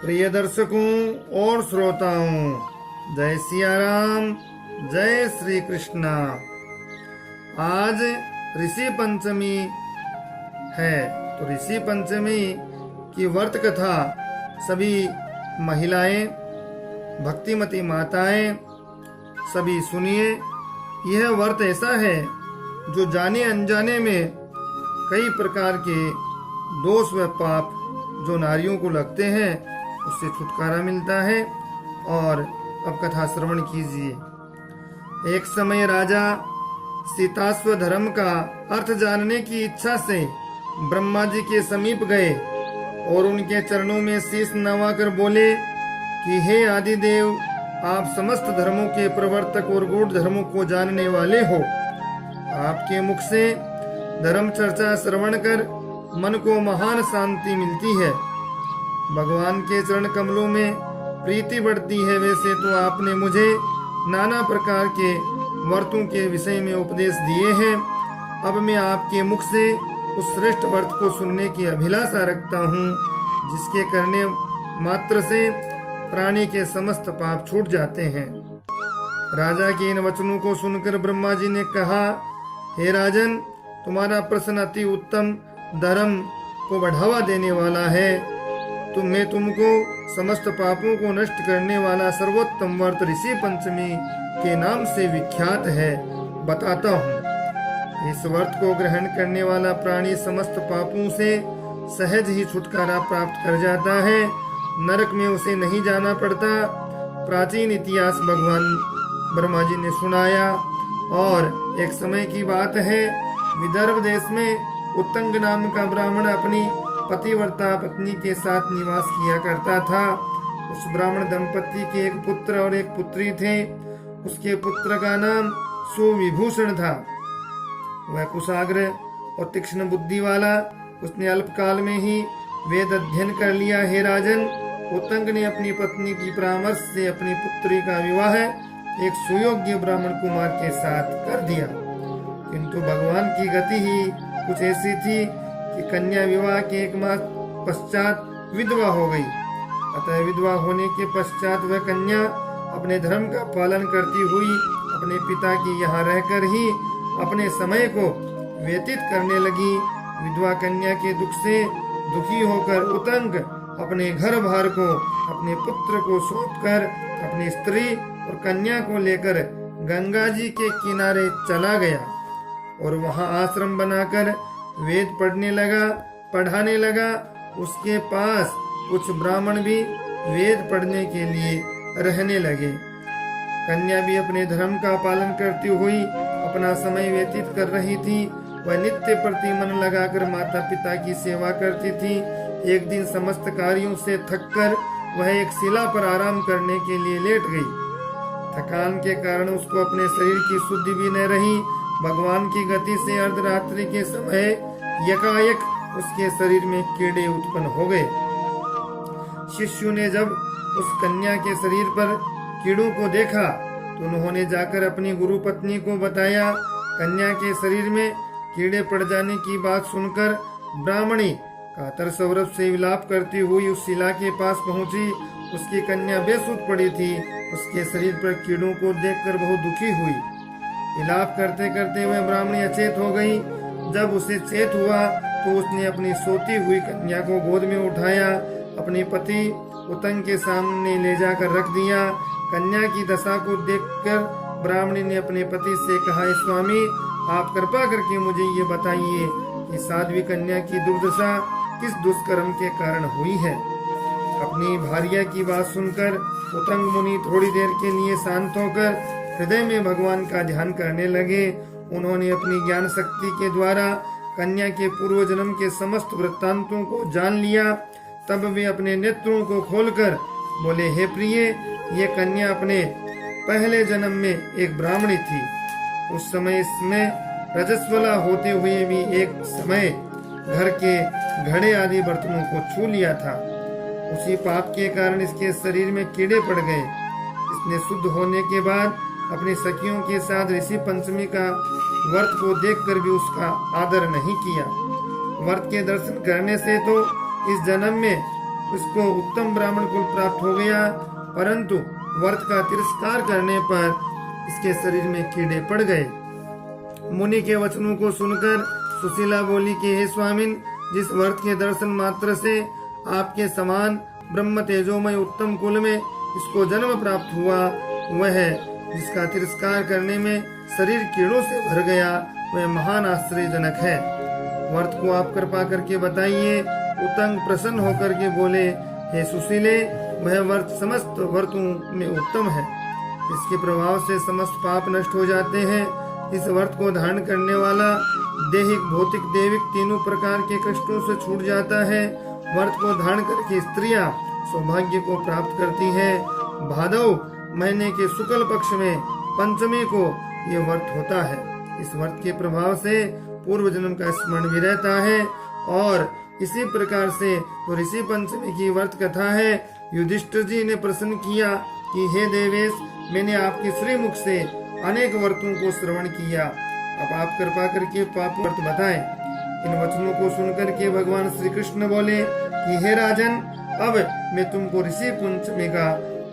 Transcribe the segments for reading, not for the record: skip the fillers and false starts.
प्रिय दर्शकों और श्रोताओं, जय सिया राम, जय श्री कृष्णा। आज ऋषि पंचमी है, तो ऋषि पंचमी की व्रत कथा सभी महिलाएं, भक्तिमती माताएं सभी सुनिए। यह व्रत ऐसा है जो जाने अनजाने में कई प्रकार के दोष व पाप जो नारियों को लगते हैं उससे छुटकारा मिलता है। और अब कथा श्रवण कीजिए। एक समय राजा सीतास्व धर्म का अर्थ जानने की इच्छा से ब्रह्मा जी के समीप गए और उनके चरणों में शीश नवाकर बोले कि हे आदिदेव, आप समस्त धर्मों के प्रवर्तक और गूढ़ धर्मों को जानने वाले हो। आपके मुख से धर्म चर्चा श्रवण कर मन को महान शांति मिलती है। भगवान के चरण कमलों में प्रीति बढ़ती है। वैसे तो आपने मुझे नाना प्रकार के व्रतों के विषय में उपदेश दिए हैं। अब मैं आपके मुख से उस श्रेष्ठ व्रत को सुनने की अभिलाषा रखता हूँ, जिसके करने मात्र से प्राणी के समस्त पाप छूट जाते हैं। राजा के इन वचनों को सुनकर ब्रह्मा जी ने कहा, हे राजन, तुम्हारा प्रश्न अति उत्तम, धर्म को बढ़ावा देने वाला है। मैं तुमको समस्त पापों को नष्ट करने वाला सर्वोत्तम व्रत ऋषि पंचमी के नाम से विख्यात है, बताता हूँ। इस व्रत को ग्रहण करने वाला प्राणी समस्त पापों से सहज ही छुटकारा प्राप्त कर जाता है। नरक में उसे नहीं जाना पड़ता। प्राचीन इतिहास भगवान ब्रह्मा जी ने सुनाया। और एक समय की बात है, विदर्भ देश में उत्तंग नाम का ब्राह्मण अपनी पतिव्रता पत्नी के साथ निवास किया करता था। उस ब्राह्मण दंपति के एक पुत्र और एक पुत्री थे। उसके पुत्र का नाम सुविभूषण था। वह कुशाग्र और तीक्ष्ण बुद्धि वाला। उसने अल्पकाल में ही वेद अध्ययन कर लिया। हे राजन, उत्तंग ने अपनी पत्नी की परामर्श से अपनी पुत्री का विवाह एक सुयोग्य ब्राह्मण कुमार के साथ कर दिया। किंतु भगवान की गति ही कुछ ऐसी थी कि कन्या विवाह के एक मास पश्चात विधवा हो गई। अतः विधवा होने के पश्चात वह कन्या अपने धर्म का पालन करती हुई अपने पिता की यहाँ रहकर ही अपने समय को व्यतीत करने लगी। विधवा कन्या के दुख से दुखी होकर उत्तंग अपने घर भार को अपने पुत्र को सौंपकर अपनी स्त्री और कन्या को लेकर गंगा जी के किनारे चला गया और वहां आश्रम बनाकर वेद पढ़ाने लगा। उसके पास कुछ ब्राह्मण भी वेद पढ़ने के लिए रहने लगे। कन्या भी अपने धर्म का पालन करती हुई अपना समय व्यतीत कर रही थी। वह नित्य प्रति मन लगाकर माता पिता की सेवा करती थी। एक दिन समस्त कार्यों से थककर वह एक शिला पर आराम करने के लिए लेट गई। थकान के कारण उसको अपने शरीर की शुद्धि भी न रही। भगवान की गति से अर्धरात्रि के समय यकायक उसके शरीर में कीड़े उत्पन्न हो गए। शिष्यों ने जब उस कन्या के शरीर पर कीड़ों को देखा तो उन्होंने जाकर अपनी गुरु पत्नी को बताया। कन्या के शरीर में कीड़े पड़ जाने की बात सुनकर ब्राह्मणी कातर सौरभ से विलाप करती हुई उस शिला के पास पहुंची। उसकी कन्या बेसुध पड़ी थी। उसके शरीर पर कीड़ों को देखकर बहुत दुखी हुई। विलाप करते करते वह ब्राह्मणी अचेत हो गई। जब उसे चेत हुआ तो उसने अपनी सोती हुई कन्या को गोद में उठाया, अपने पति उत्तंग के सामने ले जाकर रख दिया। कन्या की दशा को देखकर ब्राह्मणी ने अपने पति से कहा, स्वामी, आप कृपा करके मुझे ये बताइए कि साध्वी कन्या की दुर्दशा किस दुष्कर्म के कारण हुई है। अपनी भार्या की बात सुनकर उत्तंग मुनि थोड़ी देर के लिए शांत होकर हृदय में भगवान का ध्यान करने लगे। उन्होंने अपनी ज्ञान शक्ति के द्वारा कन्या के पूर्व जन्म के समस्त वृत्तांतों को जान लिया। तब वे अपने नेत्रों को खोलकर बोले, हे प्रिय, ये कन्या अपने पहले जन्म में एक ब्राह्मणी थी। उस समय इसमें रजस्वला होते हुए भी एक समय घर के घड़े आदि बर्तनों को छू लिया था। उसी पाप के कारण इसके शरीर में कीड़े पड़ गए। इसने शुद्ध होने के बाद अपनी सखियों के साथ ऋषि पंचमी का व्रत को देखकर भी उसका आदर नहीं किया। व्रत के दर्शन करने से तो इस जन्म में इसको उत्तम ब्राह्मण कुल प्राप्त हो गया, परंतु व्रत का तिरस्कार करने पर इसके शरीर में कीड़े पड़ गए। मुनि के वचनों को सुनकर सुशीला बोली कि हे स्वामिन, जिस व्रत के दर्शन मात्र से आपके समान ब्रह्म तेजोमय उत्तम कुल में इसको जन्म प्राप्त हुआ, वह है जिसका तिरस्कार करने में शरीर कीड़ों से भर गया, वह महान आश्चर्यजनक है। व्रत को आप कृपा करके बताइए। उतंग प्रसन्न होकर के बोले, हे सुशीले, वह व्रत समस्त व्रतों में उत्तम है। इसके प्रभाव से समस्त पाप नष्ट हो जाते हैं। इस व्रत को धारण करने वाला देहिक, भौतिक, दैविक तीनों प्रकार के कष्टों से छूट जाता है। व्रत को धारण करके स्त्रियां सौभाग्य को प्राप्त करती हैं। भादव महीने के शुक्ल पक्ष में पंचमी को ये व्रत होता है। इस व्रत के प्रभाव से पूर्व जन्म का स्मरण भी रहता है। और इसी प्रकार से तो ऋषि पंचमी की व्रत कथा है। युधिष्ठिर जी ने प्रश्न किया कि हे देवेश, मैंने आपके श्री मुख से अनेक व्रतों को श्रवण किया, अब आप कृपा करके पाप व्रत बताएं। इन वचनों को सुनकर के भगवान श्री कृष्ण बोले कि हे राजन, अब मैं तुमको ऋषि पंचमी का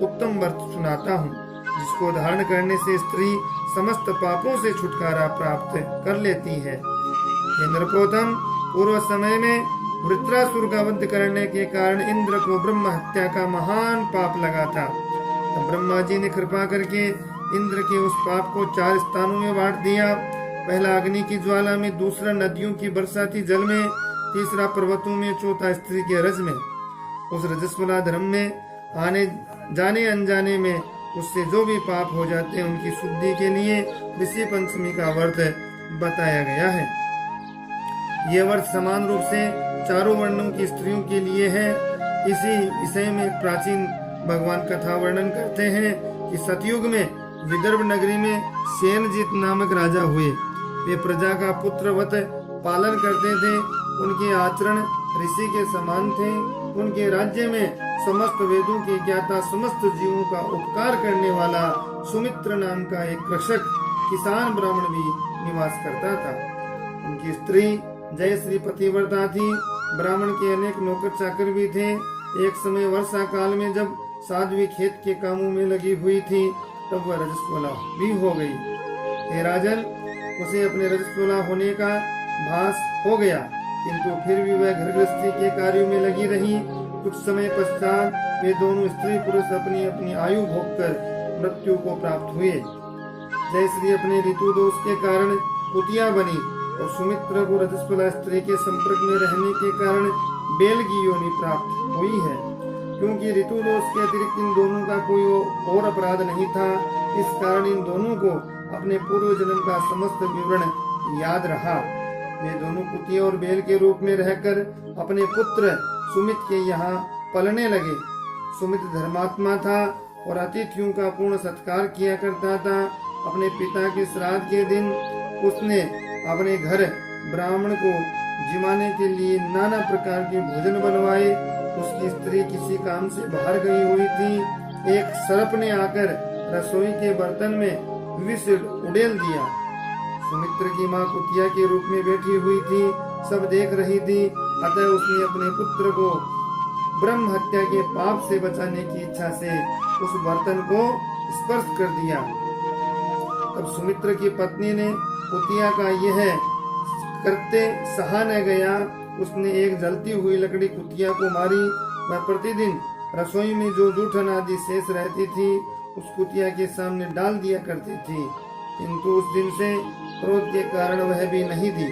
उत्तम व्रत सुनाता हूँ, जिसको धारण करने से स्त्री समस्त पापों से छुटकारा प्राप्त कर लेती है। हे नरपोतम, पूर्व समय में वृत्रासुर का वध करने के कारण इंद्र को ब्रह्म हत्या का महान पाप लगा था। तब ब्रह्मा जी ने कृपा करके इंद्र के उस पाप को 4 स्थानों में बांट दिया। पहला अग्नि की ज्वाला में, दूसरा नदियों की बरसाती जल में, तीसरा पर्वतों में, चौथा स्त्री के रज में। उस रजस्वला धर्म में आने जाने अनजाने में उससे जो भी पाप हो जाते हैं, उनकी शुद्धि के लिए ऋषि पंचमी का व्रत बताया गया है। ये व्रत समान रूप से चारों वर्णों की स्त्रियों के लिए है। इसी विषय में प्राचीन भगवान कथा वर्णन करते हैं कि सतयुग में विदर्भ नगरी में सेनजीत नामक राजा हुए। वे प्रजा का पुत्रवत पालन करते थे। उनके आचरण ऋषि के समान थे। उनके राज्य में समस्त वेदों के ज्ञाता, समस्त जीवों का उपकार करने वाला सुमित्र नाम का एक कृषक किसान ब्राह्मण भी निवास करता था। उनकी स्त्री जयश्री पतिव्रता थी। ब्राह्मण के अनेक नौकर चाकर भी थे। एक समय वर्षा काल में जब साध्वी खेत के कामों में लगी हुई थी, तब वह रजस्वला भी हो गई। हे राजन, उसे अपने रजस्वला होने का भास हो गया, किंतु फिर भी वह घर गृहस्थी के कार्यों में लगी रही। कुछ समय पश्चात वे दोनों स्त्री पुरुष अपनी अपनी आयु भोगकर मृत्यु को प्राप्त हुए। जयश्री अपने ऋतु दोष के कारण कुतिया बनी और सुमित्र को रजस्वला स्त्री के संपर्क में रहने के कारण बेल की योनि प्राप्त हुई है। क्योंकि ऋतु दोष के अतिरिक्त इन दोनों का कोई और अपराध नहीं था, इस कारण इन दोनों को अपने पूर्व जन्म का समस्त विवरण याद रहा। वे दोनों कुतिया और बेल के रूप में रहकर अपने पुत्र सुमित के यहाँ पलने लगे। सुमित धर्मात्मा था और अतिथियों का पूर्ण सत्कार किया करता था। अपने पिता के श्राद्ध के दिन उसने अपने घर ब्राह्मण को जिमाने के लिए नाना प्रकार के भोजन बनवाए। उसकी स्त्री किसी काम से बाहर गई हुई थी। एक सर्प ने आकर रसोई के बर्तन में विष उड़ेल दिया। सुमित्र की माँ कुतिया के रूप में बैठी हुई थी, सब देख रही थी। अतः उसने अपने पुत्र को ब्रह्म हत्या के पाप से बचाने की इच्छा से उस बर्तन को स्पर्श कर दिया। तब सुमित्र की पत्नी ने कुतिया का यह करते सहा न गया। उसने एक जलती हुई लकड़ी कुतिया को मारी। वह प्रतिदिन रसोई में जो जूठन आदि शेष रहती थी उस कुतिया के सामने डाल दिया करती थी, किंतु उस दिन से क्रोध के कारण वह भी नहीं दी।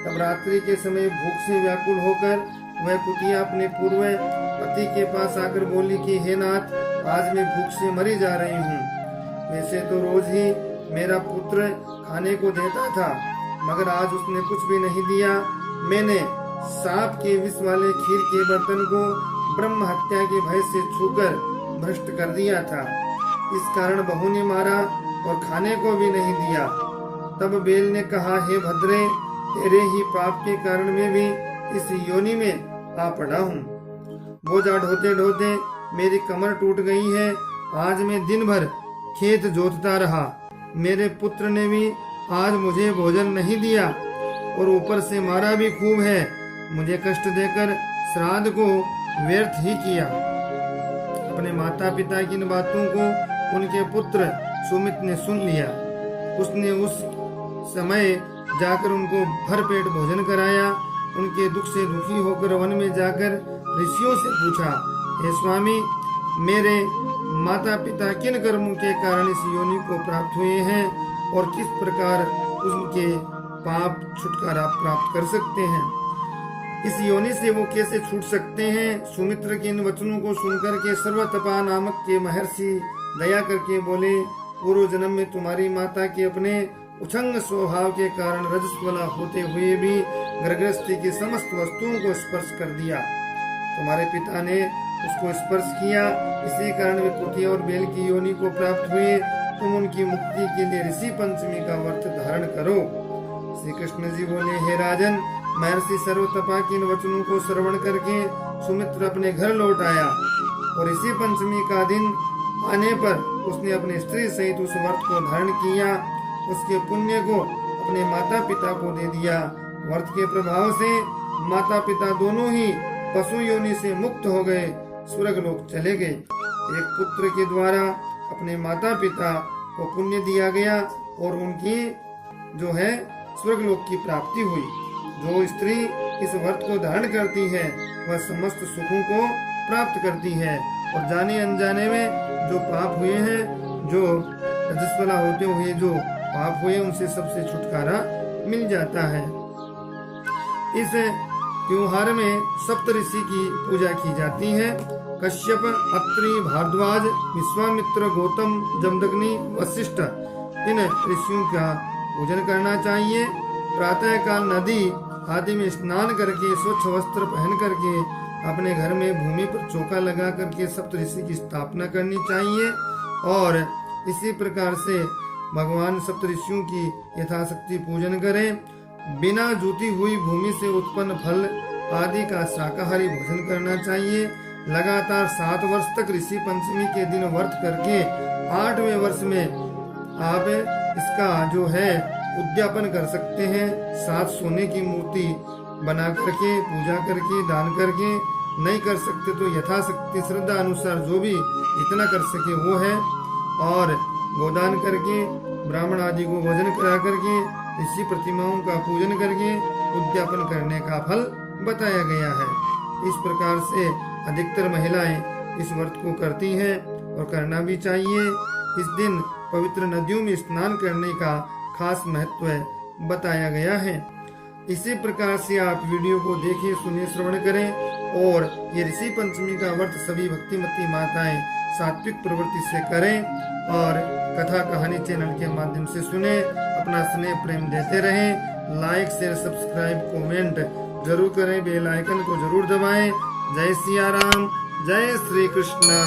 तब रात्रि के समय भूख से व्याकुल होकर वह कुतिया अपने पूर्व पति के पास आकर बोली कि हे नाथ, आज मैं भूख से मरी जा रही हूँ। वैसे तो रोज ही मेरा पुत्र खाने को देता था, मगर आज उसने कुछ भी नहीं दिया। मैंने सांप के विष वाले खीर के बर्तन को ब्रह्म हत्या के भय से छूकर भ्रष्ट कर दिया था। इस कारण बहू ने मारा और खाने को भी नहीं दिया। तब बेल ने कहा, हे भद्रे, तेरे ही पाप के कारण मैं भी इस योनि में आ पड़ा हूँ। बोझा ढोते ढोते मेरी कमर टूट गई है। आज मैं दिन भर खेत जोतता रहा। मेरे पुत्र ने भी आज मुझे भोजन नहीं दिया और ऊपर से मारा भी खूब है। मुझे कष्ट देकर श्राद्ध को व्यर्थ ही किया। अपने माता पिता की इन बातों को उनके पुत्र सुमित ने सुन लिया। उसने उस समय जाकर उनको भरपेट भोजन कराया। उनके दुख से दुखी होकर वन में जाकर ऋषियों से पूछा, हे स्वामी, मेरे माता पिता किन कर्मों के कारण इस योनि को प्राप्त हुए हैं और किस प्रकार उनके पाप छुटकारा प्राप्त कर सकते हैं? इस योनि से वो कैसे छूट सकते हैं? सुमित्र के इन वचनों को सुनकर के सर्वतपा नामक के महर्षि दया करके बोले, पूर्व जन्म में तुम्हारी माता के अपने उछंग स्वभाव के कारण रजस्वला होते हुए भी गर्भस्थी की समस्त वस्तुओं को स्पर्श कर दिया। तुम्हारे पिता ने उसको स्पर्श किया, इसी कारण वे कुतिया और बेल की योनि को प्राप्त हुए। तुम उनकी मुक्ति के लिए ऋषि पंचमी का व्रत धारण करो। श्री कृष्ण जी बोले, हे राजन, महर्षि सर्वतपा के इन वचनों को श्रवण करके सुमित्र अपने घर लौट आया और ऋषि पंचमी का दिन आने पर उसने अपने स्त्री सहित उस व्रत को धारण किया। उसके पुण्य को अपने माता पिता को दे दिया। व्रत के प्रभाव से माता पिता दोनों ही पशु योनि से मुक्त हो गए, स्वर्ग लोक चले गए। एक पुत्र के द्वारा अपने माता पिता को पुण्य दिया गया और उनकी जो है स्वर्ग लोक की प्राप्ति हुई। जो स्त्री इस व्रत को धारण करती है वह समस्त सुखों को प्राप्त करती है और जाने अनजाने में जो पाप हुए हैं, जो रजस्वला होते हुए जो पाप हुए, उनसे सबसे छुटकारा मिल जाता है। इस त्योहार में सप्तऋषि की पूजा की जाती है। कश्यप, अत्रि, भारद्वाज, विश्वामित्र, गौतम, जमदग्नि, वशिष्ठ, इन ऋषियों का पूजन करना चाहिए। प्रातः काल नदी आदि में स्नान करके स्वच्छ वस्त्र पहन करके अपने घर में भूमि पर चौका लगा करके सप्तऋषि की स्थापना करनी चाहिए और इसी प्रकार से भगवान सप्तऋषियों की यथाशक्ति पूजन करें। बिना जूती हुई भूमि से उत्पन्न फल आदि का शाकाहारी भोजन करना चाहिए। लगातार 7 वर्ष तक ऋषि पंचमी के दिन व्रत करके 8वें वर्ष में आप इसका जो है उद्यापन कर सकते हैं। 7 सोने की मूर्ति बना करके पूजा करके दान करके, नहीं कर सकते तो यथाशक्ति श्रद्धा अनुसार जो भी जितना कर सके वो है, और गोदान करके ब्राह्मण आदि को भोजन करा करके ऋषि प्रतिमाओं का पूजन करके उद्यापन करने का फल बताया गया है। इस प्रकार से अधिकतर महिलाएं इस व्रत को करती हैं और करना भी चाहिए। इस दिन पवित्र नदियों में स्नान करने का खास महत्व बताया गया है। इसी प्रकार से आप वीडियो को देखें, सुने, श्रवण करें और ये ऋषि पंचमी का व्रत सभी भक्तिमती माताएं सात्विक प्रवृत्ति से करें और कथा कहानी चैनल के माध्यम से सुने। अपना स्नेह प्रेम देते रहें। लाइक, शेयर, सब्सक्राइब, कमेंट जरूर करें। बेल आइकन को जरूर दबाएं। जय सिया राम, जय श्री कृष्ण।